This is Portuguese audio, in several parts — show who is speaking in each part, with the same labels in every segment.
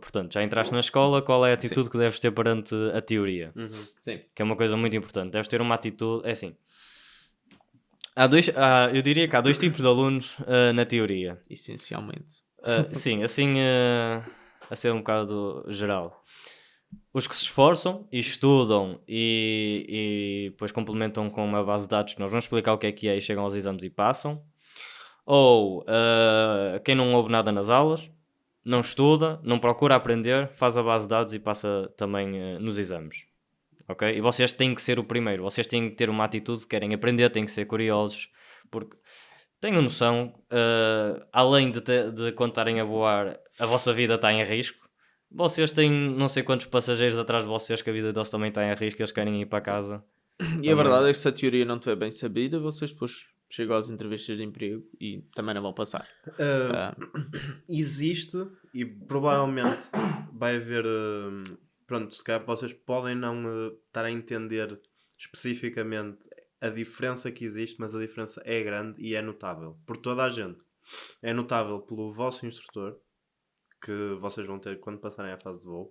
Speaker 1: portanto, já entraste na escola, qual é a atitude que deves ter perante a teoria?
Speaker 2: Sim.
Speaker 1: Que é uma coisa muito importante. Deves ter uma atitude, é assim... eu diria que há dois tipos de alunos na teoria.
Speaker 2: Essencialmente.
Speaker 1: Sim, assim a ser um bocado geral. Os que se esforçam e estudam e depois complementam com uma base de dados que nós vamos explicar o que é e chegam aos exames e passam. Ou quem não ouve nada nas aulas, não estuda, não procura aprender, faz a base de dados e passa também nos exames. Ok? E vocês têm que ser o primeiro, vocês têm que ter uma atitude, querem aprender, têm que ser curiosos, porque tenham noção, além de quando estarem a voar, a vossa vida está em risco. Vocês têm não sei quantos passageiros atrás de vocês que a vida deles também está em risco, eles querem ir para casa.
Speaker 2: E a verdade é que se a teoria não estiver bem sabida, vocês depois chegam às entrevistas de emprego e também não vão passar.
Speaker 3: Existe e provavelmente vai haver... pronto, se calhar vocês podem não estar a entender especificamente a diferença que existe, mas a diferença é grande e é notável por toda a gente. É notável pelo vosso instrutor, que vocês vão ter quando passarem à fase de voo.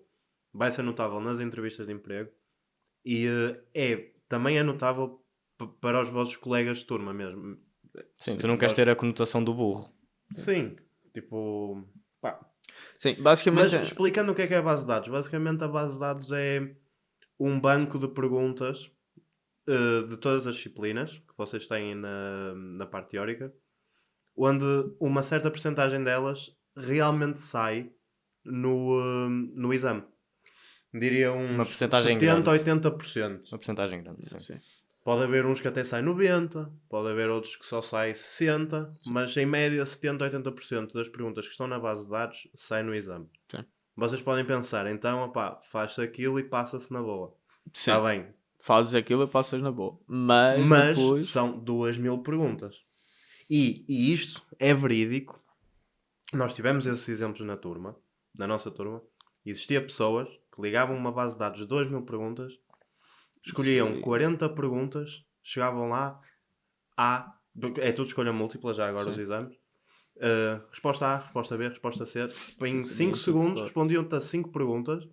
Speaker 3: Vai ser notável nas entrevistas de emprego. E também é notável para os vossos colegas de turma mesmo.
Speaker 1: Sim, tu não queres ter a conotação do burro.
Speaker 3: Sim, tipo... Pá.
Speaker 2: Sim, basicamente...
Speaker 3: Mas explicando o que é a base de dados. Basicamente a base de dados é um banco de perguntas de todas as disciplinas que vocês têm na parte teórica, onde uma certa percentagem delas realmente sai no exame. Diria
Speaker 1: Uma
Speaker 3: uns
Speaker 1: percentagem
Speaker 3: 70,
Speaker 1: grande.
Speaker 3: 80%.
Speaker 1: Uma porcentagem grande, sim.
Speaker 2: Sim.
Speaker 3: Pode haver uns que até saem 90%, pode haver outros que só saem 60%, mas em média 70, 80% das perguntas que estão na base de dados saem no exame.
Speaker 2: Sim.
Speaker 3: Vocês podem pensar, então, opá, faz-se aquilo e passa-se na boa.
Speaker 2: Sim.
Speaker 3: Está bem.
Speaker 2: Fazes aquilo e passas na boa. Mas depois...
Speaker 3: são 2000 perguntas. E isto é verídico. Nós tivemos esses exemplos na nossa turma. Existia pessoas que ligavam uma base de dados de 2000 perguntas, escolhiam
Speaker 2: Sim.
Speaker 3: 40 perguntas, chegavam lá, é tudo escolha múltipla já agora. Sim. Os exames. Resposta A, resposta B, resposta C. Em 5 segundos respondiam-te a 5 perguntas,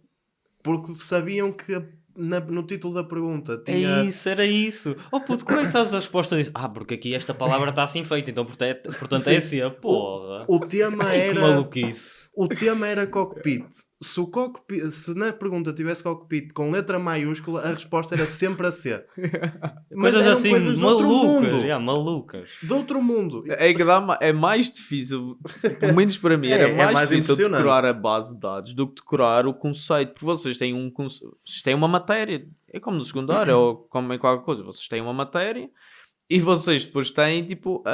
Speaker 3: porque sabiam que no título da pergunta tinha...
Speaker 1: Era isso. Oh puto, como é que sabes a resposta disso? Porque aqui esta palavra está assim feita, então portanto é assim, porra.
Speaker 3: O tema era...
Speaker 1: Que maluquice.
Speaker 3: O tema era cockpit. Se na pergunta tivesse cockpit com letra maiúscula, a resposta era sempre a C.
Speaker 1: Coisas assim malucas.
Speaker 3: De outro mundo.
Speaker 2: É que é mais difícil, pelo menos para mim, era mais difícil decorar a base de dados do que decorar o conceito. Porque vocês têm vocês têm uma matéria, é como no secundário ou como em qualquer coisa. Vocês têm uma matéria e vocês depois têm tipo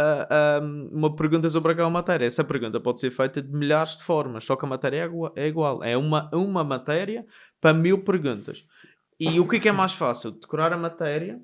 Speaker 2: uma pergunta sobre aquela matéria. Essa pergunta pode ser feita de milhares de formas, só que a matéria é igual. É uma matéria para 1000 perguntas. E o que é mais fácil? Decorar a matéria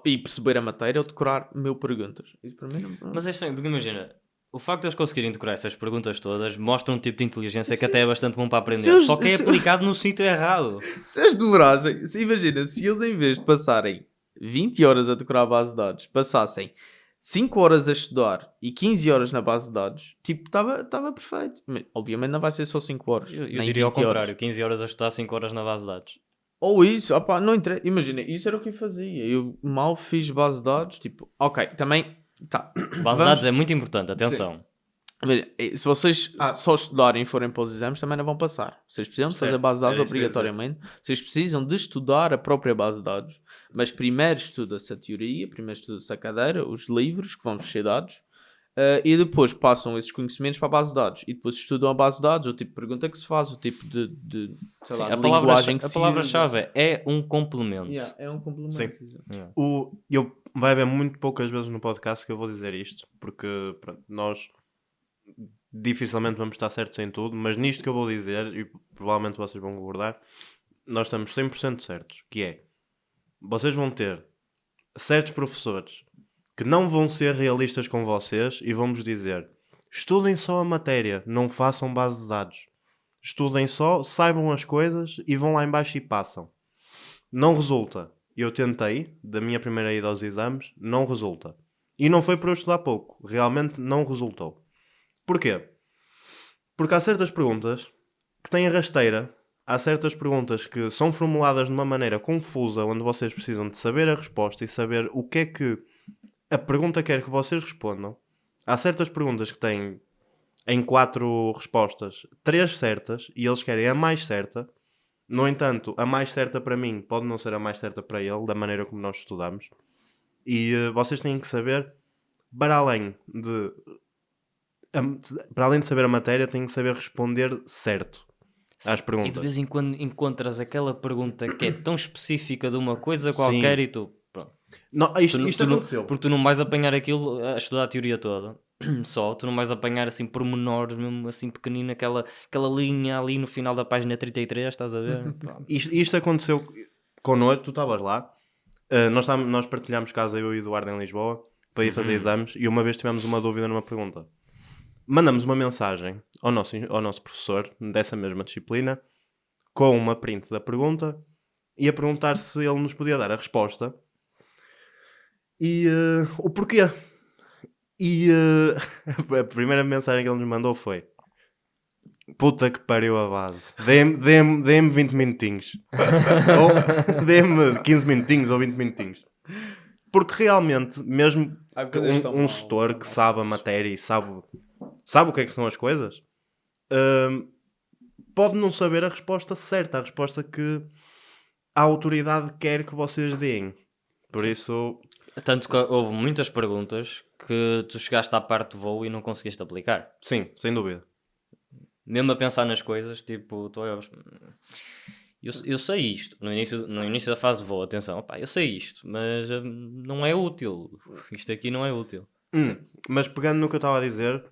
Speaker 2: e perceber a matéria ou decorar 1000 perguntas? Isso para mim não...
Speaker 1: Mas é estranho, porque imagina, o facto de eles conseguirem decorar essas perguntas todas mostra um tipo de inteligência que até é bastante bom para aprender. Só que é aplicado no sítio errado.
Speaker 2: Se eles demorassem, imagina, se eles em vez de passarem 20 horas a decorar a base de dados, passassem 5 horas a estudar e 15 horas na base de dados, tipo, estava perfeito. Mas, obviamente não vai ser só 5 horas.
Speaker 1: Eu diria ao contrário, 15 horas a estudar, 5 horas na base de dados.
Speaker 2: Ou isso, não interessa. Imagina, isso era o que eu fazia. Eu mal fiz base de dados, tipo, ok, também, tá.
Speaker 1: Base de dados é muito importante, atenção.
Speaker 2: Sim. Se vocês só estudarem e forem para os exames, também não vão passar. Vocês precisam de fazer base de dados obrigatoriamente. Vocês precisam de estudar a própria base de dados. Mas primeiro estuda-se a teoria, primeiro estuda-se a cadeira, os livros que vão ser dados, e depois passam esses conhecimentos para a base de dados. E depois estudam a base de dados, o tipo de pergunta que se faz, o tipo de linguagem que se usa.
Speaker 1: A palavra-chave é um complemento.
Speaker 2: É um complemento.
Speaker 3: Sim. Vai haver muito poucas vezes no podcast que eu vou dizer isto, porque pronto, nós dificilmente vamos estar certos em tudo, mas nisto que eu vou dizer, e provavelmente vocês vão concordar, nós estamos 100% certos, que é, vocês vão ter certos professores que não vão ser realistas com vocês e vão-vos dizer, estudem só a matéria, não façam base de dados. Estudem só, saibam as coisas e vão lá em baixo e passam. Não resulta. Eu tentei, da minha primeira ida aos exames, não resulta. E não foi por eu estudar pouco. Realmente não resultou. Porquê? Porque há certas perguntas que tem a rasteira. Há certas perguntas que são formuladas de uma maneira confusa, onde vocês precisam de saber a resposta e saber o que é que a pergunta quer que vocês respondam. Há certas perguntas que têm em 4 respostas 3 certas e eles querem a mais certa. No entanto, a mais certa para mim pode não ser a mais certa para ele, da maneira como nós estudamos. E vocês têm que saber, para além de saber a matéria, têm que saber responder certo às perguntas.
Speaker 1: E de vez em quando encontras aquela pergunta que é tão específica de uma coisa qualquer. Sim. E tu... Pronto.
Speaker 3: Não, isto aconteceu.
Speaker 1: Porque tu não vais apanhar aquilo a estudar a teoria toda. Só, tu não vais apanhar assim pormenores, mesmo assim pequenino, aquela linha ali no final da página 33, estás a ver?
Speaker 3: Isto aconteceu connosco, tu estavas lá. Nós partilhámos casa, eu e o Eduardo, em Lisboa, para ir fazer exames, e uma vez tivemos uma dúvida numa pergunta. Mandamos uma mensagem ao nosso professor dessa mesma disciplina, com uma print da pergunta, e a perguntar se ele nos podia dar a resposta e o porquê. E a primeira mensagem que ele nos mandou foi: puta que pariu a base, dê-me 20 minutinhos. Ou dê-me 15 minutinhos ou 20 minutinhos. Porque realmente, mesmo um setor que sabe a matéria e sabe o que é que são as coisas, pode não saber a resposta certa, a resposta que a autoridade quer que vocês deem. Por isso...
Speaker 1: Tanto que houve muitas perguntas que tu chegaste à parte do voo e não conseguiste aplicar.
Speaker 3: Sim, sem dúvida.
Speaker 1: Mesmo a pensar nas coisas, tipo, eu sei isto. No início da fase de voo, atenção, opá, eu sei isto, mas não é útil. Isto aqui não é útil.
Speaker 3: Mas pegando no que eu estava a dizer,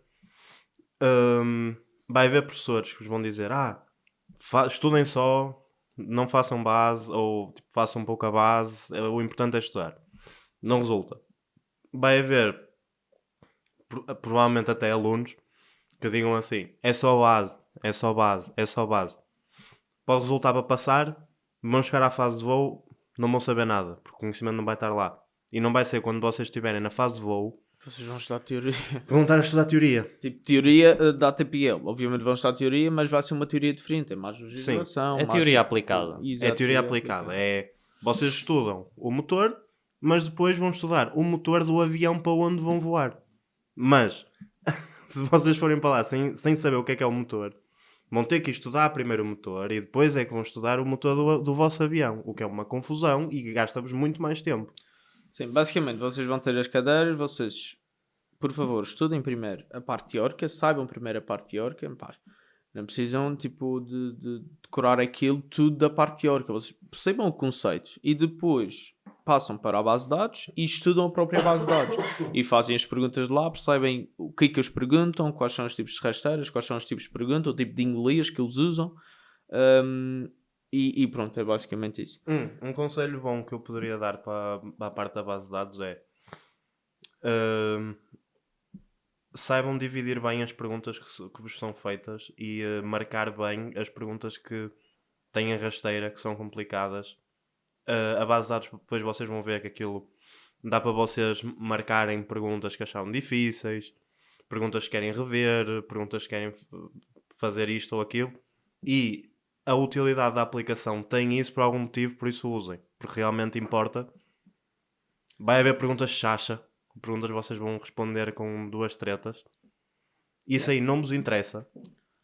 Speaker 3: vai haver professores que vos vão dizer: estudem só, não façam base, ou tipo, façam pouca base, o importante é estudar. Não resulta. Vai haver provavelmente até alunos que digam assim: é só base, é só base, é só base. Pode resultar para passar, vão chegar à fase de voo, não vão saber nada, porque o conhecimento não vai estar lá. E não vai ser quando vocês estiverem na fase de voo.
Speaker 2: Vocês vão estudar teoria.
Speaker 3: Vão estar a estudar teoria.
Speaker 2: Tipo, teoria da TPL. Obviamente vão estudar teoria, mas vai ser uma teoria diferente. É mais legislação.
Speaker 1: É teoria aplicada.
Speaker 3: É teoria aplicada. Vocês estudam o motor, mas depois vão estudar o motor do avião para onde vão voar. Mas, se vocês forem para lá sem saber o que é o motor, vão ter que estudar primeiro o motor e depois é que vão estudar o motor do vosso avião, o que é uma confusão e gasta-vos muito mais tempo.
Speaker 2: Sim, basicamente vocês vão ter as cadeiras, vocês, por favor, estudem primeiro a parte teórica, saibam primeiro a parte teórica, não precisam tipo de decorar aquilo tudo da parte teórica, vocês percebam o conceito e depois passam para a base de dados e estudam a própria base de dados e fazem as perguntas de lá, percebem o que é que eles perguntam, quais são os tipos de rasteiras, quais são os tipos de perguntas, o tipo de engolias que eles usam. E pronto, é basicamente isso.
Speaker 3: Um conselho bom que eu poderia dar para a parte da base de dados é saibam dividir bem as perguntas que vos são feitas e marcar bem as perguntas que têm a rasteira, que são complicadas. A base de dados, depois vocês vão ver que aquilo dá para vocês marcarem perguntas que acharam difíceis, perguntas que querem rever, perguntas que querem fazer isto ou aquilo, e a utilidade da aplicação tem isso por algum motivo, por isso usem, porque realmente importa. Vai haver perguntas chacha, perguntas que vocês vão responder com 2 tretas. Isso aí não vos interessa.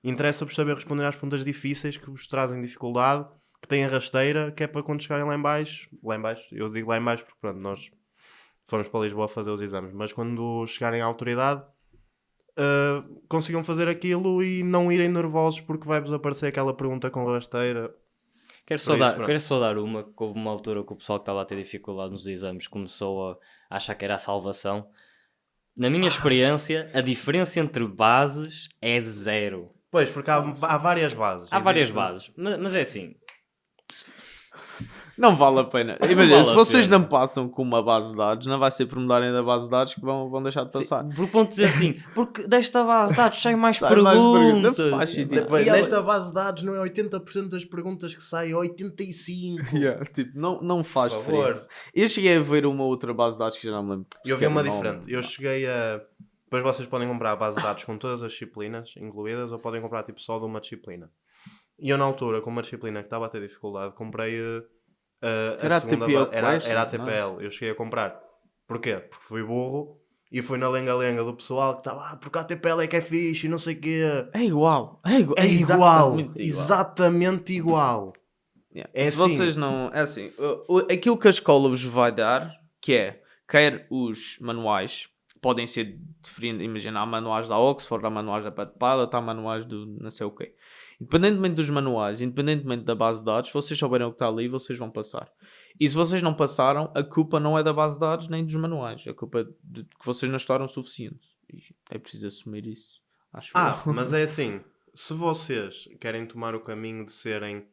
Speaker 3: Interessa-vos saber responder às perguntas difíceis que vos trazem dificuldade, que têm a rasteira, que é para quando chegarem lá em baixo, eu digo lá em baixo porque pronto, nós fomos para Lisboa fazer os exames, mas quando chegarem à autoridade, consigam fazer aquilo e não irem nervosos porque vai-vos aparecer aquela pergunta com rasteira.
Speaker 1: Quero só dar uma, que houve uma altura que o pessoal que estava a ter dificuldade nos exames começou a achar que era a salvação. Na minha experiência, a diferença entre bases é 0.
Speaker 3: Pois, porque há várias bases.
Speaker 1: Há várias bases, mas é assim...
Speaker 2: Não vale a pena. Imagina, se vocês não passam com uma base de dados, não vai ser por mudarem da base de dados que vão deixar de passar.
Speaker 1: Sim, por ponto de dizer assim, porque desta base de dados saem mais perguntas.
Speaker 3: Nesta base de dados não é 80% das perguntas que saem, é 85%.
Speaker 2: Tipo, não faz diferença. Eu cheguei a ver uma outra base de dados que já não me lembro.
Speaker 3: Eu vi uma diferente. Eu cheguei a... Depois vocês podem comprar a base de dados com todas as disciplinas incluídas ou podem comprar tipo só de uma disciplina. E eu na altura, com uma disciplina que estava a ter dificuldade, comprei
Speaker 2: Era
Speaker 3: a segunda...
Speaker 2: ATPL
Speaker 3: Era
Speaker 2: Questions,
Speaker 3: ATPL, eu cheguei a comprar. Porquê? Porque fui burro e fui na lenga-lenga do pessoal que estava, porque a ATPL é que é fixe e não sei o quê.
Speaker 2: É igual. É
Speaker 3: É igual, exatamente igual.
Speaker 2: Yeah.
Speaker 3: É
Speaker 2: Se
Speaker 3: assim.
Speaker 2: vocês não... É assim, aquilo que a escola vos vai dar, que é, quer os manuais, podem ser diferentes, imagina, há manuais da Oxford, há manuais da Pat Pilot, há manuais do não sei o quê. Independentemente dos manuais, independentemente da base de dados, se vocês souberem o que está ali, vocês vão passar. E se vocês não passaram, a culpa não é da base de dados nem dos manuais. A culpa é de que vocês não estudaram o suficiente. E é preciso assumir isso. Acho eu.
Speaker 3: Mas é assim, se vocês querem tomar o caminho de serem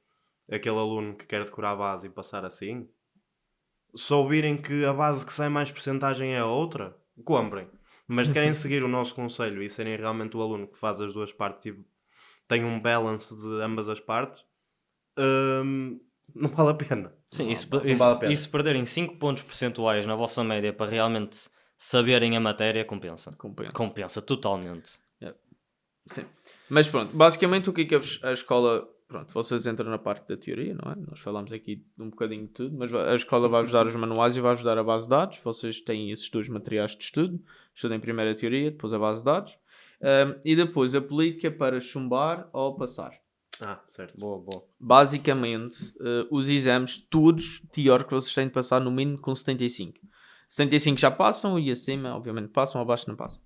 Speaker 3: aquele aluno que quer decorar a base e passar assim, se ouvirem que a base que sai mais percentagem é a outra, comprem. Mas se querem seguir o nosso conselho e serem realmente o aluno que faz as duas partes e tem um balance de ambas as partes, não vale a pena.
Speaker 1: Sim,
Speaker 3: Vale
Speaker 1: e se perderem 5 pontos percentuais na vossa média para realmente saberem a matéria, compensa. Compensa totalmente.
Speaker 2: Sim. Mas pronto, basicamente o que é que a escola... Pronto, vocês entram na parte da teoria, não é? Nós falamos aqui um bocadinho de tudo, mas a escola vai-vos dar os manuais e vai-vos dar a base de dados. Vocês têm esses dois materiais de estudo. Estudem primeiro a teoria, depois a base de dados. E depois a política para chumbar ou passar.
Speaker 3: Certo.
Speaker 1: Boa.
Speaker 2: Basicamente, os exames todos teóricos vocês têm de passar no mínimo com 75. 75 já passam e acima, obviamente, passam, abaixo não passam.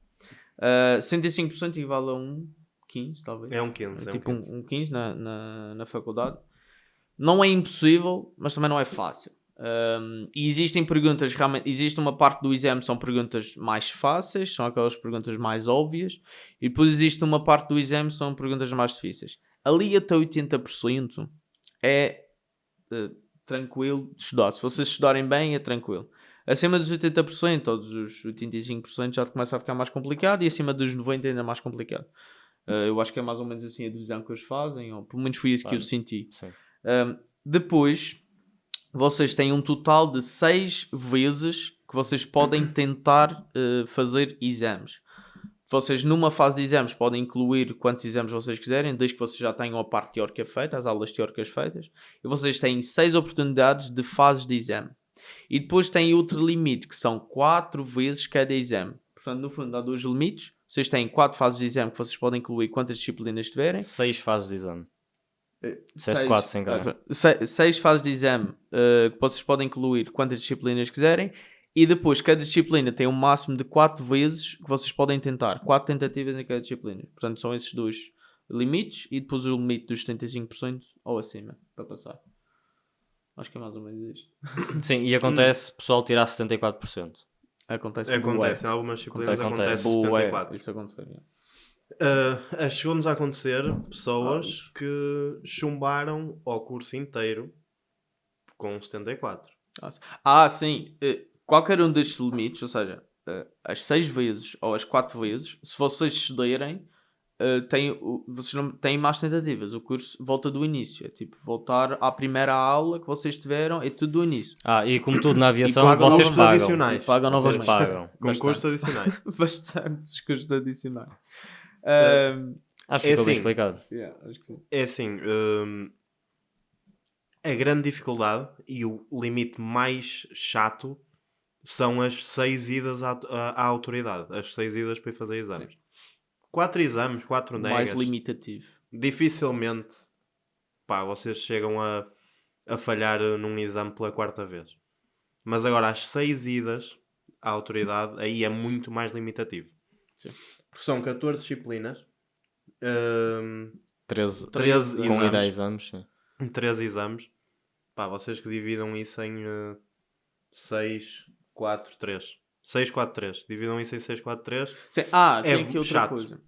Speaker 2: 75% equivale a um 15, talvez.
Speaker 3: É um 15.
Speaker 2: É tipo um 15 na faculdade. Não é impossível, mas também não é fácil. E existem perguntas, realmente, existe uma parte do exame, são perguntas mais fáceis, são aquelas perguntas mais óbvias, e depois existe uma parte do exame, são perguntas mais difíceis. Ali até 80% é tranquilo de estudar. Se vocês estudarem bem, é tranquilo. Acima dos 80% ou dos 85% já começa a ficar mais complicado, e acima dos 90% ainda mais complicado. Eu acho que é mais ou menos assim a divisão que eles fazem, ou pelo menos foi isso que eu senti. Depois, vocês têm um total de 6 vezes que vocês podem tentar fazer exames. Vocês numa fase de exames podem incluir quantos exames vocês quiserem, desde que vocês já tenham a parte teórica feita, as aulas teóricas feitas, e vocês têm 6 oportunidades de fases de exame. E depois tem outro limite, que são 4 vezes cada exame. Portanto, no fundo, há 2 limites. Vocês têm 4 fases de exame que vocês podem incluir quantas disciplinas tiverem. 6
Speaker 1: fases de exame. 4 sem ganhar.
Speaker 2: 6 fases de exame que vocês podem incluir quantas disciplinas quiserem. E depois, cada disciplina tem um máximo de 4 vezes que vocês podem tentar. 4 tentativas em cada disciplina. Portanto, são esses 2 limites. E depois o limite dos 75% ou acima, para passar. Acho que é mais ou menos isto.
Speaker 1: Sim, e acontece o pessoal tirar 74%.
Speaker 3: Acontece em algumas disciplinas, acontece 74%.
Speaker 2: Isso acontece,
Speaker 3: chegou-nos a acontecer pessoas que chumbaram ao curso inteiro com 74%.
Speaker 2: Sim. Qualquer um destes limites, ou seja, as 6 vezes ou as 4 vezes, se vocês cederem, vocês não têm mais tentativas. O curso volta do início. É tipo voltar à primeira aula que vocês tiveram, é tudo do início.
Speaker 1: E como tudo na aviação, vocês pagam.
Speaker 3: Adicionais.
Speaker 2: Pagam novamente.
Speaker 1: Vocês pagam.
Speaker 3: Com cursos adicionais.
Speaker 2: Bastantes cursos adicionais.
Speaker 1: Acho que ficou bem explicado.
Speaker 2: Acho que sim.
Speaker 3: É assim, a grande dificuldade e o limite mais chato são as 6 idas à autoridade. As 6 idas para ir fazer exames. Sim. 4 exames, 4 negas.
Speaker 2: Mais limitativo.
Speaker 3: Dificilmente vocês chegam a falhar num exame pela 4ª vez. Mas agora as 6 idas à autoridade, aí é muito mais limitativo.
Speaker 2: Sim.
Speaker 3: Porque são 14 disciplinas.
Speaker 1: 13
Speaker 3: com
Speaker 1: 10 exames. Sim.
Speaker 3: 13 exames. Vocês que dividam isso em 6, 4, 3. 6, 4, 3. Dividam isso em 6, 4, 3.
Speaker 2: Sim. Tem aqui outra
Speaker 3: chato.
Speaker 2: coisa.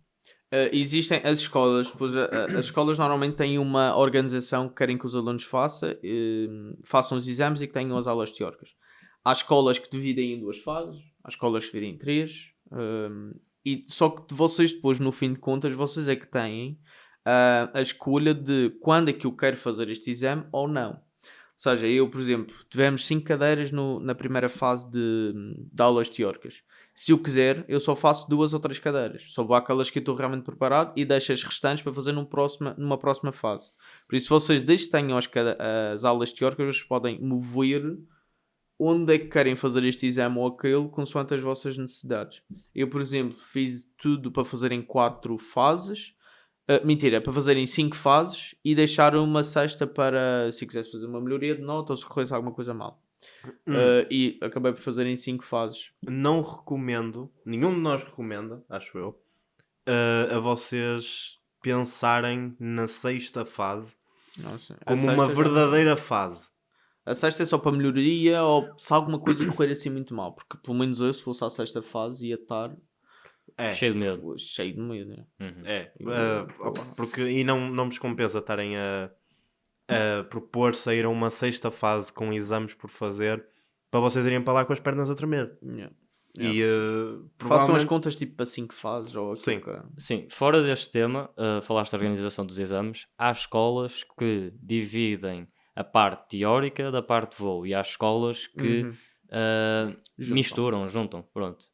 Speaker 2: Existem as escolas, pois as escolas normalmente têm uma organização que querem que os alunos façam os exames e que tenham as aulas teóricas. Há escolas que dividem em 2 fases, há escolas que dividem em 3, e só que vocês depois, no fim de contas, vocês é que têm a escolha de quando é que eu quero fazer este exame ou não. seja, eu, por exemplo, tivemos 5 cadeiras na primeira fase de aulas teóricas. Se eu quiser, eu só faço 2 ou 3 cadeiras. Só vou àquelas que eu estou realmente preparado e deixo as restantes para fazer numa próxima fase. Por isso, se vocês desde que tenham as aulas teóricas, vocês podem mover onde é que querem fazer este exame ou aquele, consoante as vossas necessidades. Eu, por exemplo, fiz tudo para fazer em 4 fases. Mentira, para fazer em 5 fases e deixar uma sexta para se quisesse fazer uma melhoria de nota ou se corresse alguma coisa mal. E acabei por fazer em 5 fases.
Speaker 3: Não recomendo, nenhum de nós recomenda, acho eu, a vocês pensarem na sexta fase como uma verdadeira fase.
Speaker 2: A sexta é só para melhoria ou se alguma coisa correr assim muito mal. Porque pelo menos eu, se fosse à sexta fase, ia estar
Speaker 1: cheio de medo.
Speaker 2: Cheio de medo, né?
Speaker 3: Porque e não vos compensa estarem a propor sair a uma sexta fase com exames por fazer para vocês irem para lá com as pernas a tremer.
Speaker 2: Façam as contas tipo para 5 fases ou
Speaker 3: sim.
Speaker 1: Sim, fora deste tema, falaste da organização dos exames, há escolas que dividem a parte teórica da parte de voo e há escolas que juntam, pronto.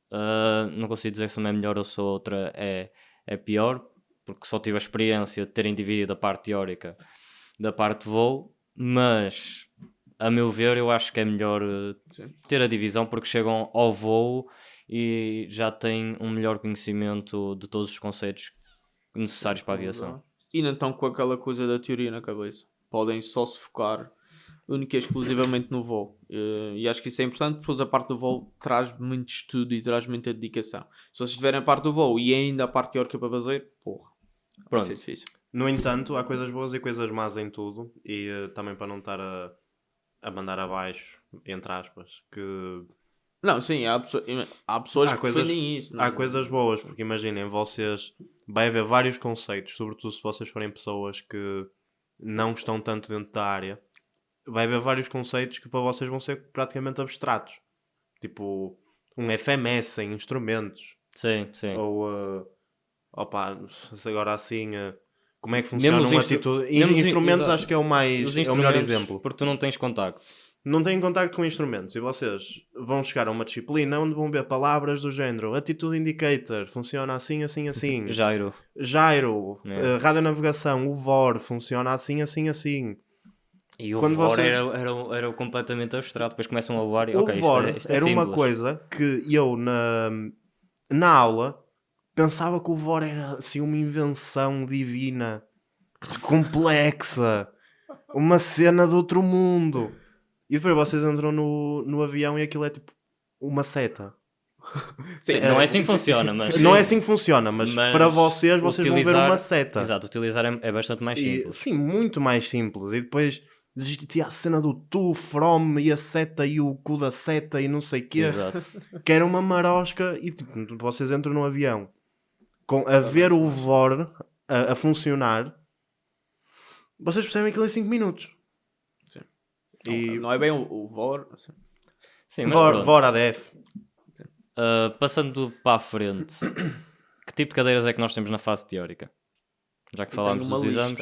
Speaker 1: Não consigo dizer se uma é melhor ou se a outra é pior, porque só tive a experiência de terem dividido a parte teórica da parte de voo, mas a meu ver eu acho que é melhor ter a divisão, porque chegam ao voo e já têm um melhor conhecimento de todos os conceitos necessários para a aviação.
Speaker 2: E não estão com aquela coisa da teoria na cabeça. Podem só se focar única e exclusivamente no voo. E acho que isso é importante, porque a parte do voo traz muito estudo e traz muita dedicação. Se vocês tiverem a parte do voo e ainda a parte teórica para fazer, vai ser difícil.
Speaker 3: No entanto, há coisas boas e coisas más em tudo, e também para não estar a mandar abaixo, entre aspas, que...
Speaker 2: Não, sim, há pessoas que defendem isso.
Speaker 3: Há coisas boas, porque imaginem, vocês... Vai haver vários conceitos, sobretudo se vocês forem pessoas que não estão tanto dentro da área. Vai haver vários conceitos que para vocês vão ser praticamente abstratos. Tipo, um FMS em instrumentos.
Speaker 1: Sim.
Speaker 3: Ou, agora assim... Como é que funciona uma atitude? Instrumentos acho que é o melhor exemplo.
Speaker 1: Porque tu não tens contacto.
Speaker 3: Não têm contacto com instrumentos. E vocês vão chegar a uma disciplina onde vão ver palavras do género Attitude Indicator, funciona assim, assim, assim.
Speaker 1: Gyro.
Speaker 3: Radionavegação, o VOR, funciona assim, assim, assim.
Speaker 1: E o VOR era completamente abstrato. Depois começam a voar e
Speaker 3: o VOR
Speaker 1: isto é
Speaker 3: era
Speaker 1: simples.
Speaker 3: uma coisa que eu na aula pensava que o VOR era assim uma invenção divina, complexa, uma cena de outro mundo. E depois vocês entram no avião e aquilo é tipo uma seta.
Speaker 1: Sim, não é assim que funciona, mas...
Speaker 3: Não é assim que funciona, mas para vocês vão ver uma seta.
Speaker 1: Exato, utilizar é bastante mais simples.
Speaker 3: Sim, muito mais simples. E depois existia a cena do to, from, e a seta e o cu da seta e não sei o quê.
Speaker 1: Exato.
Speaker 3: Que era uma marosca e tipo, vocês entram no avião a ver o VOR a funcionar, vocês percebem aquilo em 5 minutos.
Speaker 2: Sim. E não é bem o VOR. Assim.
Speaker 1: Sim, mas
Speaker 3: VOR ADF.
Speaker 1: Passando para a frente, que tipo de cadeiras é que nós temos na fase teórica? Já que falámos dos exames.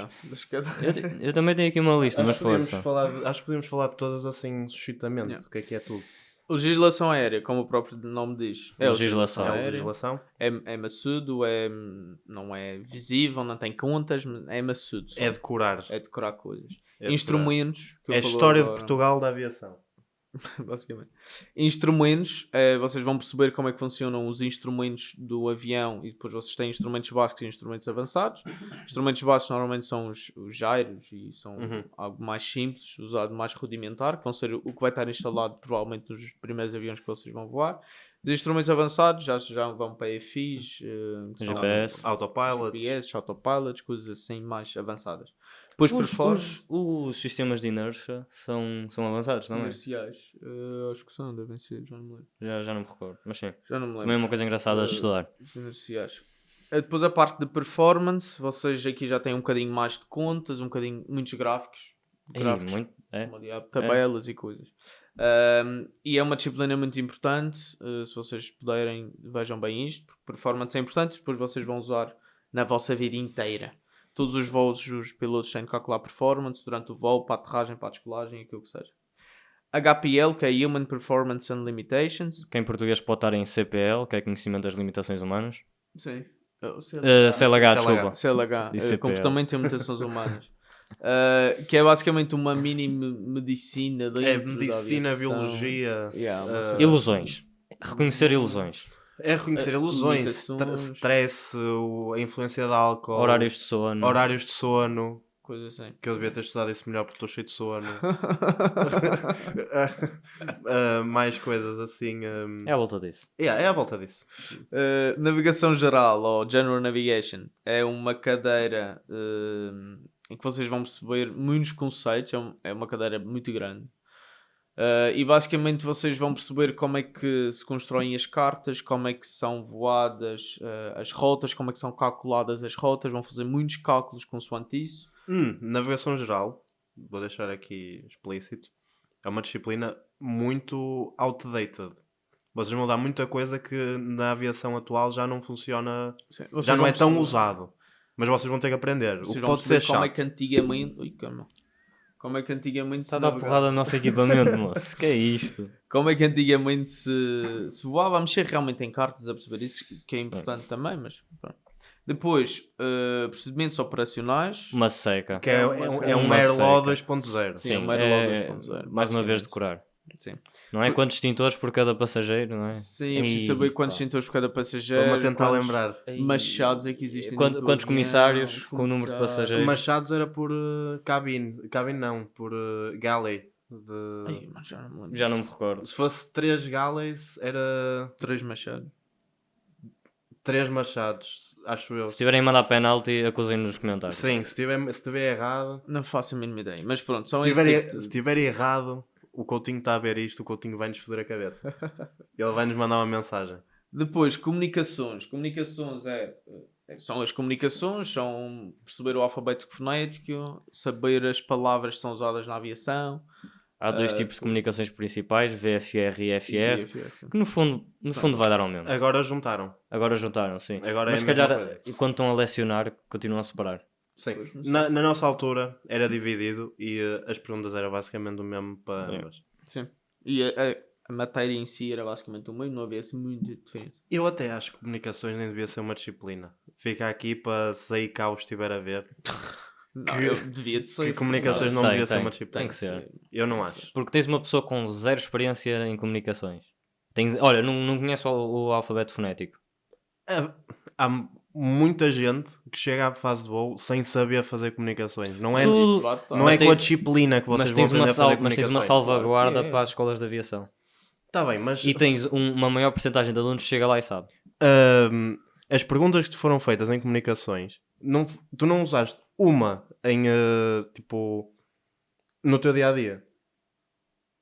Speaker 1: Eu também tenho aqui uma lista, mas força.
Speaker 3: Acho que podemos falar de todas assim, suscitamente. O que é tudo?
Speaker 2: Legislação aérea, como o próprio nome diz.
Speaker 1: Legislação.
Speaker 2: É maçudo, não é visível, não tem contas, é maçudo.
Speaker 3: É decorar.
Speaker 2: É decorar coisas. Instrumentos.
Speaker 3: É a história de Portugal da aviação.
Speaker 2: Basicamente. Instrumentos, vocês vão perceber como é que funcionam os instrumentos do avião e depois vocês têm instrumentos básicos e instrumentos avançados. Instrumentos básicos normalmente são os gyros e são algo mais simples, usado mais rudimentar, que vão ser o que vai estar instalado provavelmente nos primeiros aviões que vocês vão voar. Os instrumentos avançados já vão para EFIs,
Speaker 1: GPS,
Speaker 3: autopilots,
Speaker 2: coisas assim mais avançadas.
Speaker 1: Os sistemas de inércia são avançados, não é?
Speaker 2: Inerciais, acho que são, devem ser, já não me lembro.
Speaker 1: Já não me recordo, mas sim.
Speaker 2: Já não me lembro.
Speaker 1: Também é uma coisa engraçada de estudar.
Speaker 2: Os inerciais. Depois a parte de performance, vocês aqui já têm um bocadinho mais de contas, muitos gráficos. Tabelas e coisas. E é uma disciplina muito importante, se vocês puderem, vejam bem isto, porque performance é importante, depois vocês vão usar na vossa vida inteira. Todos os voos, os pilotos têm de calcular performance durante o voo, para a aterragem, para a descolagem, aquilo que seja. HPL, que é Human Performance and Limitations.
Speaker 1: Que em português pode estar em CPL, que é Conhecimento das Limitações Humanas.
Speaker 2: Sim.
Speaker 1: CLH, desculpa.
Speaker 2: CLH,
Speaker 1: Disse CPL.
Speaker 2: Comportamento e Limitações Humanas. Que é basicamente uma mini medicina dentro
Speaker 3: medicina,
Speaker 2: da aviação.
Speaker 3: biologia.
Speaker 1: Ilusões. Reconhecer ilusões.
Speaker 3: É reconhecer ilusões, stress, a influência de álcool,
Speaker 1: Horários de sono.
Speaker 2: Coisa assim.
Speaker 3: Que eu devia ter estudado isso melhor porque estou cheio de sono. Mais coisas assim.
Speaker 1: É à volta disso.
Speaker 3: É à volta disso.
Speaker 2: Navegação geral, ou General Navigation, é uma cadeira em que vocês vão perceber muitos conceitos. É uma cadeira muito grande. E basicamente vocês vão perceber como é que se constroem as cartas, como é que são voadas as rotas, como é que são calculadas as rotas. Vão fazer muitos cálculos consoante isso.
Speaker 3: Navegação geral, vou deixar aqui explícito, é uma disciplina muito outdated. Vocês vão dar muita coisa que na aviação atual já não funciona, já não é tão usado. Mas vocês vão ter que aprender. O que pode ser chato.
Speaker 2: Como é que antigamente... Ui, calma. Como é que antigamente
Speaker 1: está a dar porrada no nosso equipamento, moço. Que é isto?
Speaker 2: Como é que antigamente se voava a mexer realmente em cartas, a perceber isso, que é importante também, mas pronto. Depois, procedimentos operacionais.
Speaker 1: Uma seca.
Speaker 3: Que é um Airlaw 2.0.
Speaker 2: Sim, um Airlaw 2.0.
Speaker 1: Mais uma vez decorar.
Speaker 2: Sim.
Speaker 1: Não é quantos extintores por cada passageiro, não é?
Speaker 2: Sim, é preciso saber quantos extintores por cada passageiro.
Speaker 3: Estou-me a tentar lembrar.
Speaker 2: Machados é que existem.
Speaker 1: Quantos comissários com o número de passageiros?
Speaker 3: Machados era por cabine. Cabine não, por galley.
Speaker 1: Já não me recordo.
Speaker 3: Se fosse 3 galleys, era
Speaker 2: 3 machados.
Speaker 3: 3 machados, acho eu.
Speaker 1: Se tiverem a mandar penalti, acusem-nos nos comentários.
Speaker 3: Sim, se tiver errado.
Speaker 2: Não faço a mínima ideia, mas pronto.
Speaker 3: Se tiver errado, o Coutinho está a ver isto, o Coutinho vai-nos foder a cabeça. Ele vai-nos mandar uma mensagem.
Speaker 2: Depois, comunicações. Comunicações são as comunicações, são perceber o alfabeto fonético, saber as palavras que são usadas na aviação.
Speaker 1: Há dois tipos de comunicações principais, VFR e FR, que no fundo vai dar ao mesmo.
Speaker 3: Agora juntaram,
Speaker 1: sim.
Speaker 3: Mas
Speaker 1: se calhar, quando estão a lecionar, continuam a separar.
Speaker 3: Sim. Na nossa altura era dividido e as perguntas eram basicamente o mesmo para ambas.
Speaker 2: Sim. E a matéria em si era basicamente o mesmo, não havia assim muita diferença.
Speaker 3: Eu até acho que comunicações nem devia ser uma disciplina. Fica aqui para se aí cá o estiver a ver.
Speaker 2: Devia de ser.
Speaker 3: Que comunicações não devia ser uma disciplina.
Speaker 1: Tem que ser.
Speaker 3: Eu não acho.
Speaker 1: Porque tens uma pessoa com zero experiência em comunicações. Olha, não conhece o alfabeto fonético.
Speaker 3: Há muita gente que chega à fase de voo sem saber fazer comunicações. Não é com a disciplina que vocês vão aprender a fazer comunicações.
Speaker 1: Mas tens uma salvaguarda para as escolas de aviação.
Speaker 3: Está bem, mas...
Speaker 1: E tens uma maior porcentagem de alunos que chega lá e sabe.
Speaker 3: As perguntas que te foram feitas em comunicações, tu não usaste uma em, tipo, no teu dia-a-dia?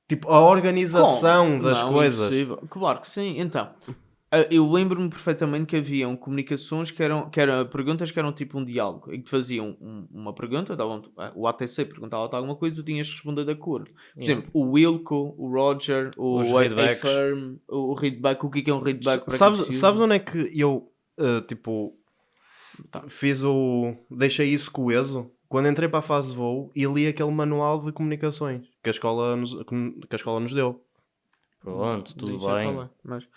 Speaker 3: Tipo, a organização das coisas.
Speaker 2: Impossível. Claro que sim. Então, eu lembro-me perfeitamente que haviam comunicações que eram perguntas que eram tipo um diálogo, em que te faziam uma pergunta, o ATC perguntava-te alguma coisa e tu tinhas de responder de acordo. Por exemplo, o Wilco, o Roger, o A-Firm, o readback. O que é um readback?
Speaker 3: Sabes onde é que eu, deixei isso coeso? Quando entrei para a fase de voo e li aquele manual de comunicações que a escola nos deu.
Speaker 1: Pronto, tudo bem.
Speaker 2: Mas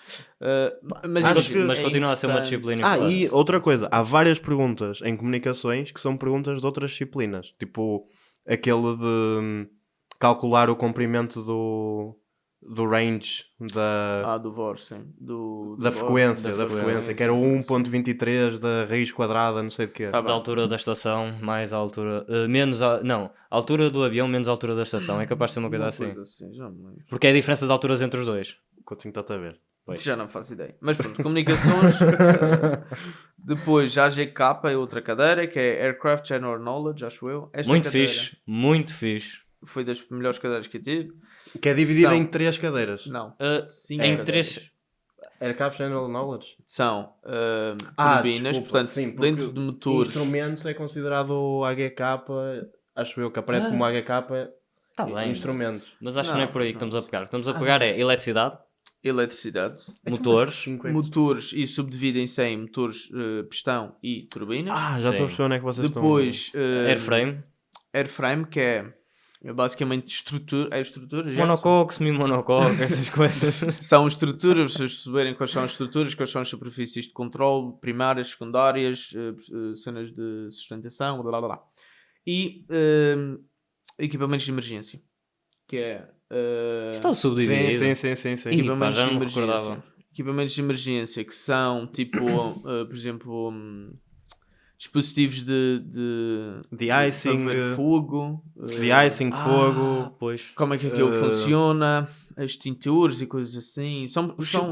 Speaker 1: continua a ser uma disciplina importante.
Speaker 3: E outra coisa, há várias perguntas em comunicações que são perguntas de outras disciplinas. Tipo, aquele de calcular o comprimento do range
Speaker 2: do VOR, sim.
Speaker 3: Da frequência, que era o 1.23 da raiz quadrada, não sei de quê.
Speaker 1: Da altura da estação, mais a altura... a altura do avião menos a altura da estação. É capaz de ser uma coisa assim. Porque é a diferença de alturas entre os dois.
Speaker 3: O Coutinho está a ver.
Speaker 2: Já não faço ideia. Mas pronto, comunicações. Depois, a AGK é outra cadeira, que é Aircraft General Knowledge, acho eu.
Speaker 1: Muito fixe.
Speaker 2: Foi das melhores cadeiras que eu tive.
Speaker 3: Que é dividida em 3 cadeiras.
Speaker 2: Não.
Speaker 1: 5 em 3.
Speaker 3: Aircraft General Knowledge?
Speaker 2: São turbinas, portanto,
Speaker 3: sim,
Speaker 2: dentro de motores.
Speaker 3: Instrumentos é considerado o HK, acho eu, que aparece como HK.
Speaker 1: Tá bem,
Speaker 3: instrumentos.
Speaker 1: Mas acho que não é por aí que estamos a pegar. O que estamos a pegar é eletricidade,
Speaker 2: Eletricidade.
Speaker 1: Motores.
Speaker 2: Motores e subdividem-se em motores pistão e turbinas.
Speaker 3: Já estou a perceber onde é que vocês
Speaker 2: Depois,
Speaker 1: Airframe.
Speaker 2: Airframe, que é basicamente estrutura. É estrutura?
Speaker 1: Monocoque, semi-monocoque, essas coisas.
Speaker 2: São estruturas, vocês saberem quais são as estruturas, quais são as superfícies de controle, primárias, secundárias, cenas de sustentação, blá blá blá. E equipamentos de emergência, que é...
Speaker 1: Está subdividido.
Speaker 3: Sim.
Speaker 2: Equipamentos
Speaker 1: já
Speaker 2: de
Speaker 1: não me
Speaker 2: emergência.
Speaker 1: recordava.
Speaker 2: Equipamentos de emergência que são tipo, por exemplo, dispositivos de
Speaker 3: De-icing,
Speaker 2: haver fogo.
Speaker 3: de-icing, fogo.
Speaker 1: Pois.
Speaker 2: Como é que aquilo funciona, extintores e coisas assim.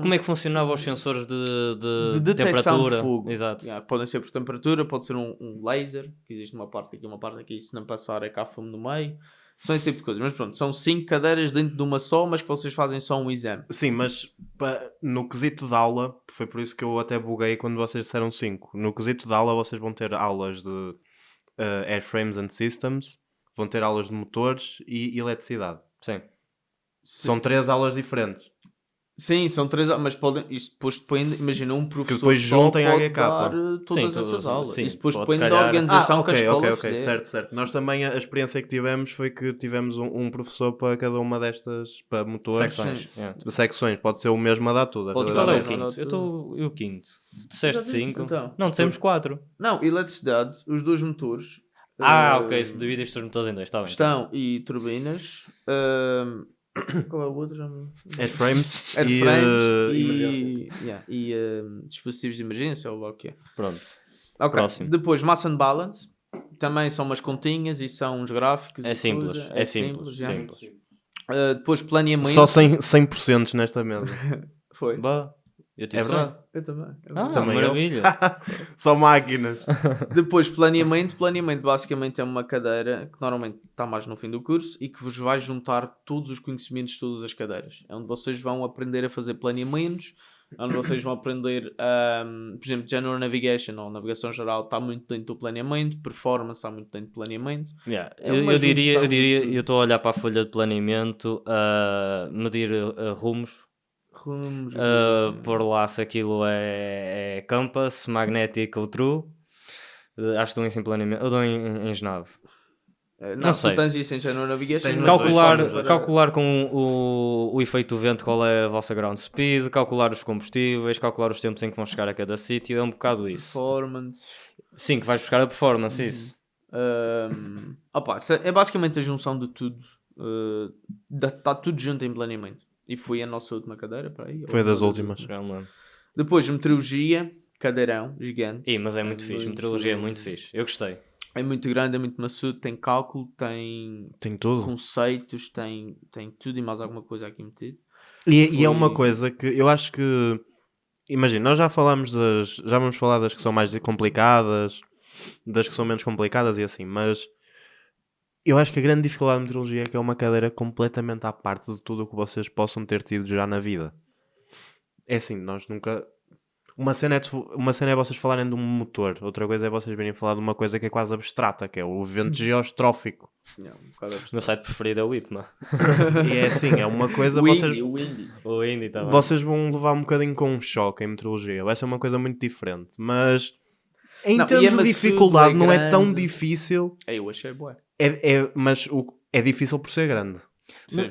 Speaker 1: Como é que funcionava os sensores de
Speaker 2: detecção
Speaker 1: temperatura?
Speaker 2: de fogo.
Speaker 1: Exato.
Speaker 2: Podem ser por temperatura, pode ser um laser, que existe uma parte aqui, se não passar é cá fumo no meio. São esse tipo de coisas. Mas pronto, são 5 cadeiras dentro de uma só, mas que vocês fazem só um exame.
Speaker 3: Sim, mas no quesito de aula, foi por isso que eu até buguei quando vocês disseram 5. No quesito de aula vocês vão ter aulas de airframes and systems, vão ter aulas de motores e eletricidade.
Speaker 1: Sim.
Speaker 3: São 3 aulas diferentes.
Speaker 2: Sim, são 3, mas podem. Isso depois depende. Imagina, um professor
Speaker 3: que depois juntem
Speaker 2: só
Speaker 3: a
Speaker 2: pode
Speaker 3: HK.
Speaker 2: dar todas
Speaker 1: Sim,
Speaker 2: essas aulas.
Speaker 1: sim,
Speaker 2: Isso depois
Speaker 1: pode
Speaker 2: depende da
Speaker 1: calhar.
Speaker 2: organização que a escola
Speaker 3: ok,
Speaker 2: fizer.
Speaker 3: certo. Nós também, a experiência que tivemos foi que tivemos um professor para cada uma destas, para motores.
Speaker 1: Secções. Yeah.
Speaker 3: Secções. Pode ser o mesmo a dar tudo.
Speaker 2: Pode
Speaker 1: Qual é o
Speaker 2: Mas
Speaker 1: quinto?
Speaker 2: não,
Speaker 1: Eu estou o quinto. Tu disseste
Speaker 2: Já disse,
Speaker 1: 5?
Speaker 2: então.
Speaker 1: Não, dissemos 4.
Speaker 2: Não, eletricidade, os dois motores.
Speaker 1: Ok, se dividiste os motores em 2, está bem.
Speaker 2: Pistão e turbinas. Qual é o outro?
Speaker 3: Airframes
Speaker 2: e dispositivos de emergência, ou lá o que é.
Speaker 1: Pronto.
Speaker 2: Ok,
Speaker 1: Próximo.
Speaker 2: depois Mass and Balance. Também são umas continhas e são uns gráficos.
Speaker 1: É
Speaker 2: e
Speaker 1: simples.
Speaker 2: coisa.
Speaker 1: É simples.
Speaker 2: já.
Speaker 1: Simples.
Speaker 2: Depois planeamento.
Speaker 3: Só 100% nesta mesa.
Speaker 2: Foi.
Speaker 1: Bah, eu tive
Speaker 3: É verdade.
Speaker 2: Eu também.
Speaker 3: Também
Speaker 1: maravilha.
Speaker 3: Só máquinas.
Speaker 2: Depois planeamento. Planeamento basicamente é uma cadeira que normalmente está mais no fim do curso e que vos vai juntar todos os conhecimentos de todas as cadeiras. É onde vocês vão aprender a fazer planeamentos, onde vocês vão aprender, por exemplo, General Navigation ou navegação geral está muito dentro do planeamento, performance está muito dentro do planeamento.
Speaker 1: Yeah.
Speaker 2: É uma
Speaker 1: Eu diria,
Speaker 2: junção de-
Speaker 1: eu estou a olhar para a folha de planeamento, medir rumos,
Speaker 2: Rumos,
Speaker 1: pôr lá se aquilo é compass, magnético ou true. Acho que dou isso em planeamento, eu dou em Genave.
Speaker 2: não
Speaker 1: sei.
Speaker 2: tu tens isso em General Navigation.
Speaker 3: Tens
Speaker 2: mas
Speaker 3: nas
Speaker 2: depois
Speaker 3: duas
Speaker 2: fazes
Speaker 3: formas.
Speaker 1: Calcular com o efeito do vento qual é a vossa ground speed, calcular os combustíveis, calcular os tempos em que vão chegar a cada sítio, é um bocado isso.
Speaker 2: performance.
Speaker 1: Sim, que vais buscar a performance, isso.
Speaker 2: É basicamente a junção de tudo. Está tudo junto em planeamento. E foi a nossa última cadeira. Para aí,
Speaker 3: Foi
Speaker 2: ou
Speaker 3: das
Speaker 2: uma
Speaker 3: últimas.
Speaker 1: Já me lembro.
Speaker 2: Depois, meteorologia, cadeirão, gigante.
Speaker 1: Mas é muito fixe, meteorologia é muito fixe, eu gostei.
Speaker 2: É muito grande, é muito maçudo, tem cálculo, tem
Speaker 3: Tem tudo.
Speaker 2: conceitos, tem tudo e mais alguma coisa aqui metido.
Speaker 3: E é uma
Speaker 2: Foi-
Speaker 3: coisa que eu acho que... Imagina, nós já falamos já vamos falar das que são mais complicadas, das que são menos complicadas e assim, mas eu acho que a grande dificuldade de meteorologia é que é uma cadeira completamente à parte de tudo o que vocês possam ter tido já na vida. É assim, nós nunca... Uma cena é vocês falarem de um motor, outra coisa é vocês virem falar de uma coisa que é quase abstrata, que é o vento geostrófico.
Speaker 2: Não, um bocado
Speaker 1: O meu site preferido é o Whitman.
Speaker 3: E é assim, é uma coisa...
Speaker 2: o
Speaker 3: vocês...
Speaker 2: Indy, o Indy.
Speaker 1: O Indy também.
Speaker 3: Vocês vão levar um bocadinho com um choque em meteorologia. Vai ser uma coisa muito diferente. Mas em
Speaker 2: Não, e
Speaker 3: termos
Speaker 2: é
Speaker 3: de
Speaker 2: maçudo,
Speaker 3: dificuldade
Speaker 2: é
Speaker 3: não é tão
Speaker 2: grande.
Speaker 3: difícil.
Speaker 2: Eu achei bué.
Speaker 3: Mas é difícil por ser grande.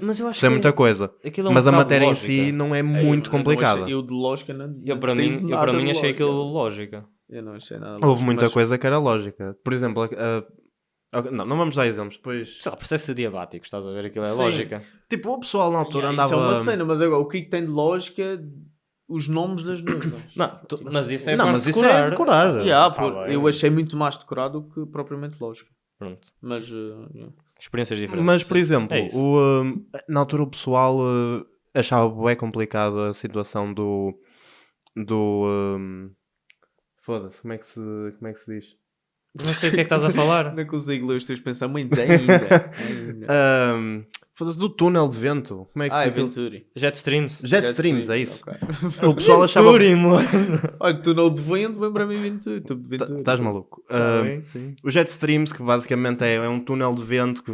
Speaker 1: Mas eu acho
Speaker 3: Isso é muita coisa.
Speaker 1: aquilo é um
Speaker 3: Mas a
Speaker 1: bocado
Speaker 3: matéria
Speaker 1: lógica.
Speaker 3: em si não é muito complicada.
Speaker 2: Eu de lógica não.
Speaker 1: Eu para
Speaker 2: tenho
Speaker 1: mim,
Speaker 2: nada de
Speaker 1: achei
Speaker 2: lógica.
Speaker 1: aquilo lógica.
Speaker 2: Eu não achei nada.
Speaker 3: Houve
Speaker 2: lógico,
Speaker 3: muita
Speaker 2: mas-
Speaker 3: coisa que era lógica. Por exemplo, não vamos dar exemplos. Depois,
Speaker 1: Sei lá, processo diabático, estás a ver? Aquilo é
Speaker 2: Sim.
Speaker 1: lógica.
Speaker 3: tipo, o pessoal na altura
Speaker 2: Isso é uma
Speaker 3: andava.
Speaker 2: cena, mas agora o que tem de lógica? Os nomes das nuvens.
Speaker 1: Mas isso é
Speaker 3: Não,
Speaker 1: parte
Speaker 3: mas
Speaker 1: de
Speaker 3: isso é decorar.
Speaker 2: Yeah,
Speaker 1: Tá
Speaker 2: pô,
Speaker 1: bem.
Speaker 2: eu achei muito mais decorado do que propriamente lógico.
Speaker 1: Pronto.
Speaker 2: Mas yeah.
Speaker 1: Experiências diferentes.
Speaker 3: Mas, por exemplo,
Speaker 1: É isso.
Speaker 3: na altura o pessoal achava bem complicado a situação do foda-se, como é que se diz?
Speaker 1: Não sei o que é que estás a falar.
Speaker 2: não consigo ler os teus pensamentos ainda.
Speaker 3: Foda-se, do túnel de vento. Como é que
Speaker 2: É
Speaker 3: se
Speaker 2: Venturi.
Speaker 1: Jetstreams.
Speaker 3: Jetstreams, é isso.
Speaker 2: Ok.
Speaker 3: O pessoal achava...
Speaker 1: Venturi, mano.
Speaker 2: Olha, túnel de vento, lembra-me Venturi. Tu de Venturi.
Speaker 3: Estás maluco.
Speaker 1: Sim.
Speaker 3: O Jetstreams, que basicamente é um túnel de vento que,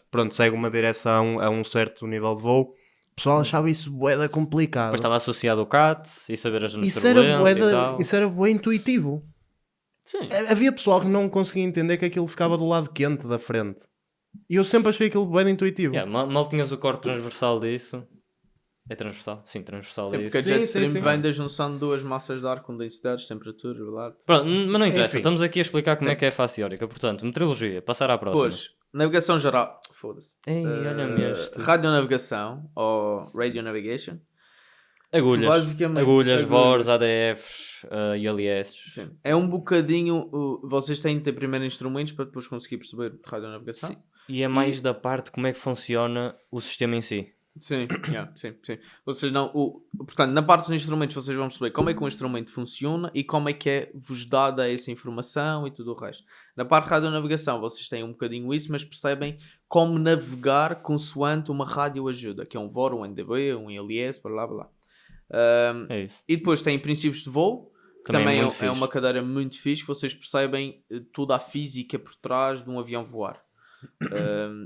Speaker 3: pronto, segue uma direção a um certo nível de voo. O pessoal achava isso bué complicado.
Speaker 1: Depois estava associado ao CAT e saber as
Speaker 3: Isso era bué
Speaker 1: e tal.
Speaker 3: isso era bué intuitivo.
Speaker 2: Sim.
Speaker 3: Havia pessoal que não conseguia entender que aquilo ficava do lado quente da frente. E eu sempre achei aquilo bué intuitivo.
Speaker 1: Mal tinhas o corte transversal disso. É transversal? Sim, transversal
Speaker 2: Sim,
Speaker 1: é
Speaker 2: porque a
Speaker 1: isso.
Speaker 2: jet stream vem da junção de duas massas de ar com densidades, temperaturas, verdade?
Speaker 1: Pronto, mas não interessa.
Speaker 3: Enfim.
Speaker 1: Estamos aqui a explicar como é que é a face eórica. Portanto, meteorologia. Passar à próxima.
Speaker 2: Depois, navegação geral. Foda-se.
Speaker 1: Ei, olha-me este.
Speaker 2: Radionavegação ou Radio Navigation.
Speaker 1: Agulhas.
Speaker 2: Basicamente,
Speaker 1: Agulhas,
Speaker 2: agulhas.
Speaker 1: VORs, ADFs, ILS.
Speaker 2: Sim. É um bocadinho. Vocês têm de ter primeiro instrumentos para depois conseguir perceber radionavegação.
Speaker 1: Sim. E é mais da parte como é que funciona o sistema em si.
Speaker 2: Sim, sim. Vocês não, portanto, na parte dos instrumentos vocês vão perceber como é que um instrumento funciona e como é que é vos dada essa informação e tudo o resto. Na parte de radionavegação vocês têm um bocadinho isso, mas percebem como navegar consoante uma radioajuda, que é um VOR, um NDB, um ILS, blá blá.
Speaker 1: É isso.
Speaker 2: E depois tem princípios de voo, que também
Speaker 1: muito
Speaker 2: é
Speaker 1: fixe.
Speaker 2: uma cadeira muito fixe, que vocês percebem toda a física por trás de um avião voar.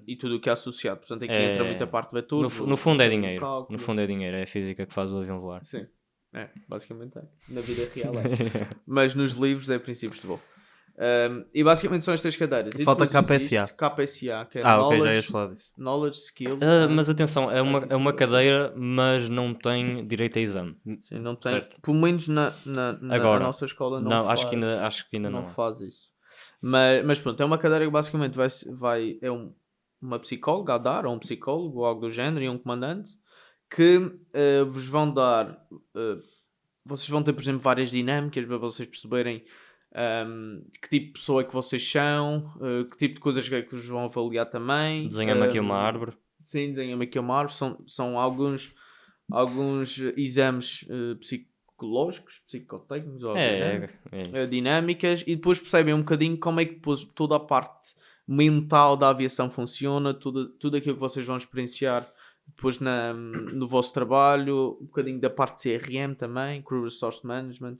Speaker 2: E tudo o que é associado. Portanto, aqui entra muita parte de vetores.
Speaker 1: No fundo é dinheiro.
Speaker 2: Cálculo.
Speaker 1: No fundo é dinheiro. É a física que faz o avião voar.
Speaker 2: Sim. Basicamente é. Na vida real é. Mas nos livros é princípios de voo. E basicamente são estas cadeiras. E
Speaker 3: Falta
Speaker 2: depois
Speaker 3: KPSA.
Speaker 2: existe KPSA, que é
Speaker 3: ok, já ias falar disso.
Speaker 2: Knowledge, Skill.
Speaker 1: Mas atenção, é uma cadeira, mas não tem direito a exame.
Speaker 2: Sim, não tem.
Speaker 3: Certo.
Speaker 2: Pelo menos na
Speaker 1: Agora.
Speaker 2: nossa escola não,
Speaker 1: Não,
Speaker 2: faz.
Speaker 1: acho que ainda não.
Speaker 2: Não faz isso. Mas pronto, é uma cadeira que basicamente é uma psicóloga a dar, ou um psicólogo, ou algo do género, e um comandante, que vos vão dar... vocês vão ter, por exemplo, várias dinâmicas para vocês perceberem que tipo de pessoa é que vocês são, que tipo de coisas é que vos vão avaliar também.
Speaker 1: Desenha-me aqui uma árvore.
Speaker 2: Sim, desenha-me aqui uma árvore. São alguns exames psicológicos, psicotécnicos, ou
Speaker 1: isso.
Speaker 2: dinâmicas, e depois percebem um bocadinho como é que depois toda a parte mental da aviação funciona, tudo aquilo que vocês vão experienciar depois no vosso trabalho, um bocadinho da parte de CRM também, Crew Resource Management,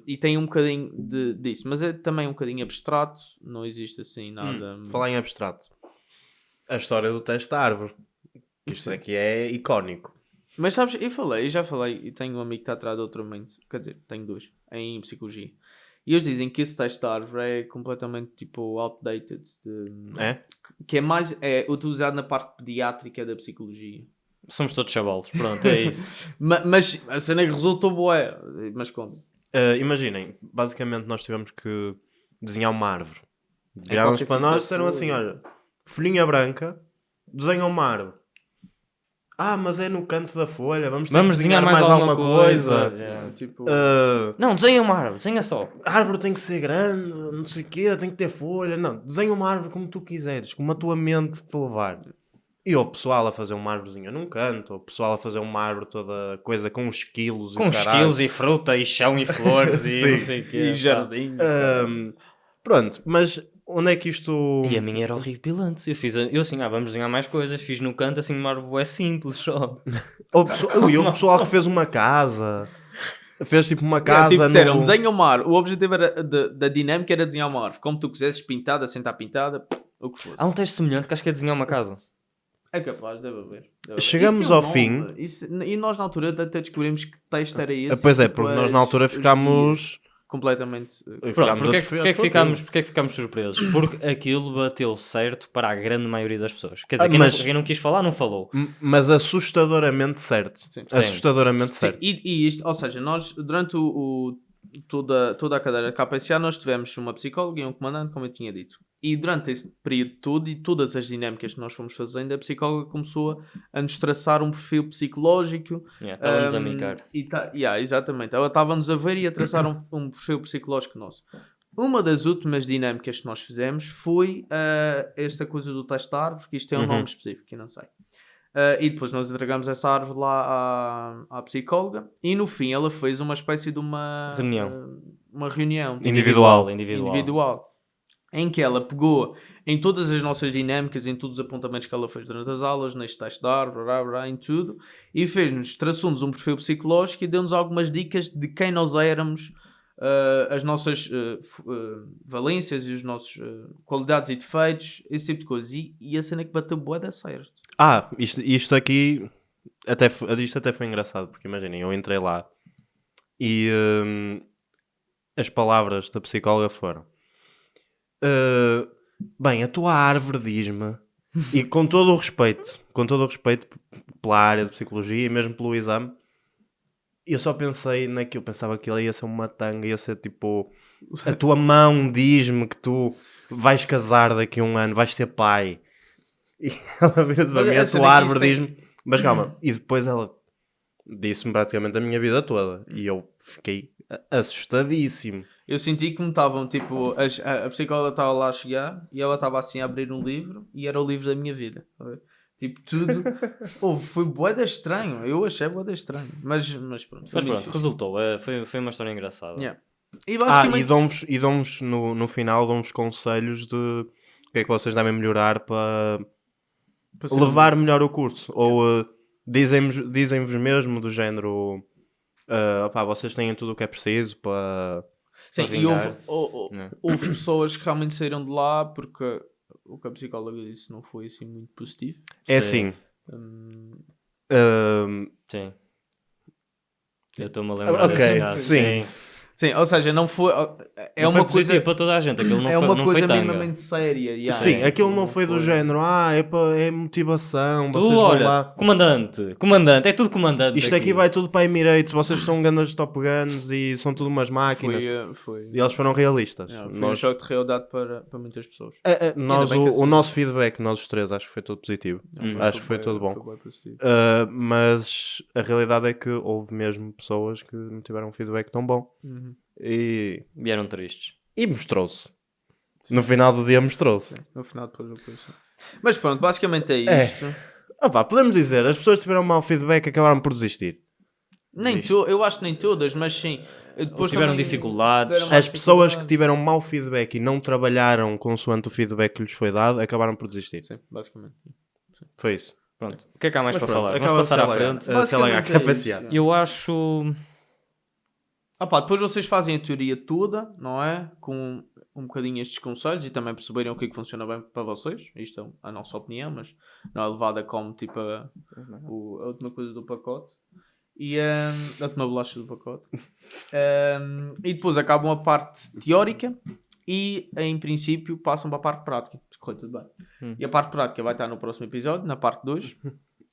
Speaker 2: e tem um bocadinho disso, mas é também um bocadinho abstrato, não existe assim nada.
Speaker 3: Falar em abstrato, a história do teste da árvore, que isto aqui é icónico.
Speaker 2: Mas sabes, já falei, e tenho um amigo que está atrás de outro mente, quer dizer, tenho dois, em psicologia. E eles dizem que esse teste da árvore é completamente tipo outdated. Que é utilizado na parte pediátrica da psicologia.
Speaker 1: Somos todos chavalos, pronto, é isso.
Speaker 2: mas a cena que resultou boa. Mas conta.
Speaker 3: Imaginem, basicamente nós tivemos que desenhar uma árvore. Viraram-se para nós e disseram assim, olha, folhinha branca, desenha uma árvore. Mas é no canto da folha, vamos desenhar mais alguma coisa.
Speaker 2: Tipo...
Speaker 1: Não, desenha uma árvore, desenha só.
Speaker 3: A árvore tem que ser grande, não sei o quê, tem que ter folha. Não, desenha uma árvore como tu quiseres, como a tua mente te levar. E o pessoal a fazer uma árvorezinha num canto, o pessoal a fazer uma árvore toda coisa com uns esquilos.
Speaker 1: Com esquilos e fruta e chão e flores e não sei o quê.
Speaker 2: E jardim.
Speaker 3: Pronto, mas onde é que isto...
Speaker 1: E a minha era horripilante. Eu assim, vamos desenhar mais coisas. Fiz no canto assim uma árvore simples só.
Speaker 3: O pessoal que fez uma casa... Fez tipo uma casa...
Speaker 2: Disseram, desenha uma árvore. O objetivo da dinâmica era desenhar uma árvore. Como tu quisesses, pintada, sem estar pintada, o que fosse.
Speaker 1: Há um teste semelhante que acho que é desenhar uma casa.
Speaker 2: É capaz, deve haver.
Speaker 3: Chegamos ao fim...
Speaker 2: E nós na altura até descobrimos que texto era esse.
Speaker 3: Pois é, porque nós na altura ficámos...
Speaker 2: completamente...
Speaker 1: Pronto, porque é que ficámos surpresos? Porque aquilo bateu certo para a grande maioria das pessoas. Quer dizer, quem não quis falar, não falou.
Speaker 3: Mas assustadoramente certo.
Speaker 2: Sim.
Speaker 3: Assustadoramente certo.
Speaker 2: E isto, ou seja, nós durante toda a cadeira de KPSA nós tivemos uma psicóloga e um comandante, como eu tinha dito. E durante esse período todo e todas as dinâmicas que nós fomos fazendo, a psicóloga começou a nos traçar um perfil psicológico.
Speaker 1: Estava-nos a micar.
Speaker 2: Exatamente. Ela estava-nos a ver e a traçar um perfil psicológico nosso. Uma das últimas dinâmicas que nós fizemos foi esta coisa do teste da árvore, que isto tem um nome específico, eu não sei. E depois nós entregamos essa árvore lá à psicóloga e no fim ela fez uma espécie de uma reunião
Speaker 1: Individual.
Speaker 2: Em que ela pegou em todas as nossas dinâmicas, em todos os apontamentos que ela fez durante as aulas, neste teste da árvore, em tudo, e traçou-nos um perfil psicológico e deu-nos algumas dicas de quem nós éramos, as nossas valências e os nossos qualidades e defeitos, esse tipo de coisas. E a cena que bateu bué da certo.
Speaker 3: Isto aqui isto até foi engraçado, porque imaginem, eu entrei lá e as palavras da psicóloga foram bem, a tua árvore diz-me, e com todo o respeito pela área de psicologia e mesmo pelo exame, eu só pensei naquilo, pensava que ele ia ser uma tanga, ia ser tipo, a tua mão diz-me que tu vais casar daqui a um ano, vais ser pai. E ela vira-se para mim, a tua árvore diz-me... Mas calma, e depois ela disse-me praticamente a minha vida toda. E eu fiquei assustadíssimo.
Speaker 2: Eu senti que me estavam, tipo, a psicóloga estava lá a chegar e ela estava assim a abrir um livro e era o livro da minha vida. Tipo, tudo... foi bué de estranho. Eu achei bué de estranho. Mas pronto.
Speaker 1: Mas pronto, resultou. Foi uma história engraçada.
Speaker 2: Yeah. E basicamente...
Speaker 3: E dão-vos no final, dão-vos conselhos de o que é que vocês devem melhorar para levar melhor o curso. Ou dizem-vos mesmo do género... vocês têm tudo o que é preciso para...
Speaker 2: Sim, e houve pessoas que realmente saíram de lá porque o que a psicóloga disse não foi assim muito positivo.
Speaker 3: É assim.
Speaker 1: Sim. Eu estou-me a lembrar
Speaker 3: ok,
Speaker 1: casos.
Speaker 3: sim.
Speaker 2: Sim, ou seja, não foi...
Speaker 1: É uma coisa para toda a gente. Aquilo não
Speaker 2: é
Speaker 1: foi,
Speaker 2: uma
Speaker 1: não
Speaker 2: coisa
Speaker 1: foi
Speaker 2: minimamente séria.
Speaker 3: Sim, aquilo não foi do género. É motivação.
Speaker 1: Tu,
Speaker 3: vocês
Speaker 1: olha,
Speaker 3: vão lá.
Speaker 1: Comandante. É tudo comandante.
Speaker 3: Isto aqui vai tudo para a Emirates. Vocês são grandes Top Guns e são tudo umas máquinas.
Speaker 2: Foi.
Speaker 3: E eles foram realistas.
Speaker 2: Foi um choque de realidade para muitas pessoas.
Speaker 3: O nosso feedback, nós os três, acho que foi todo positivo. Acho que foi todo bom. Mas a realidade é que houve mesmo pessoas que não tiveram um feedback tão bom. E
Speaker 1: vieram tristes.
Speaker 3: E mostrou-se. Sim. No final do dia mostrou-se.
Speaker 2: No final depois do curso. Mas pronto, basicamente é isto.
Speaker 3: Podemos dizer, as pessoas que tiveram mau feedback acabaram por desistir.
Speaker 2: Eu acho que nem todas, mas sim.
Speaker 1: Depois tiveram dificuldades.
Speaker 3: As pessoas que tiveram mau feedback e não trabalharam consoante o feedback que lhes foi dado, acabaram por desistir.
Speaker 2: Sim, basicamente.
Speaker 3: Sim. Foi isso.
Speaker 1: Pronto. O que é que há mais para falar? Vamos passar à frente. Eu acho...
Speaker 2: depois vocês fazem a teoria toda, não é? Com um bocadinho estes conselhos e também perceberem o que é que funciona bem para vocês. Isto é a nossa opinião, mas não é levada como tipo a última coisa do pacote. E a última bolacha do pacote. E depois acabam a parte teórica e em princípio passam para a parte prática. Corre tudo bem. E a parte prática vai estar no próximo episódio, na parte 2.